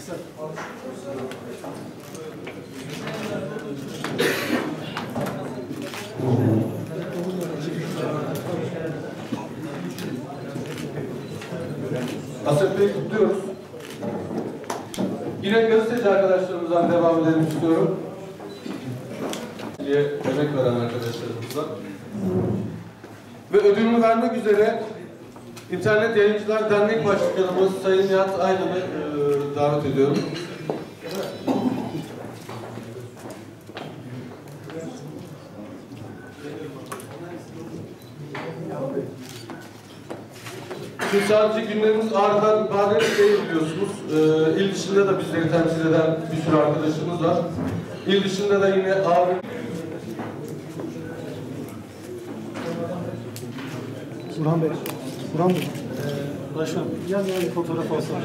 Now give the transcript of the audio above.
Asep Bey'i kutluyoruz. Yine gazeteci arkadaşlarımızdan devam edelim istiyorum. Diye emek veren arkadaşlarımızla. Ve ödülünü vermek üzere İnternet Yayıncılar Dernek Başkanımız Sayın Nihat Aydın'ı davet ediyorum. Şimdi sadece günlerimiz Ağrı'dan ibaret değil biliyorsunuz. İl dışında da bizleri temsil eden bir sürü arkadaşımız var. İl dışında da yine Ağrı... Burhan Bey, Başkanım, yan yana bir fotoğraf alsam.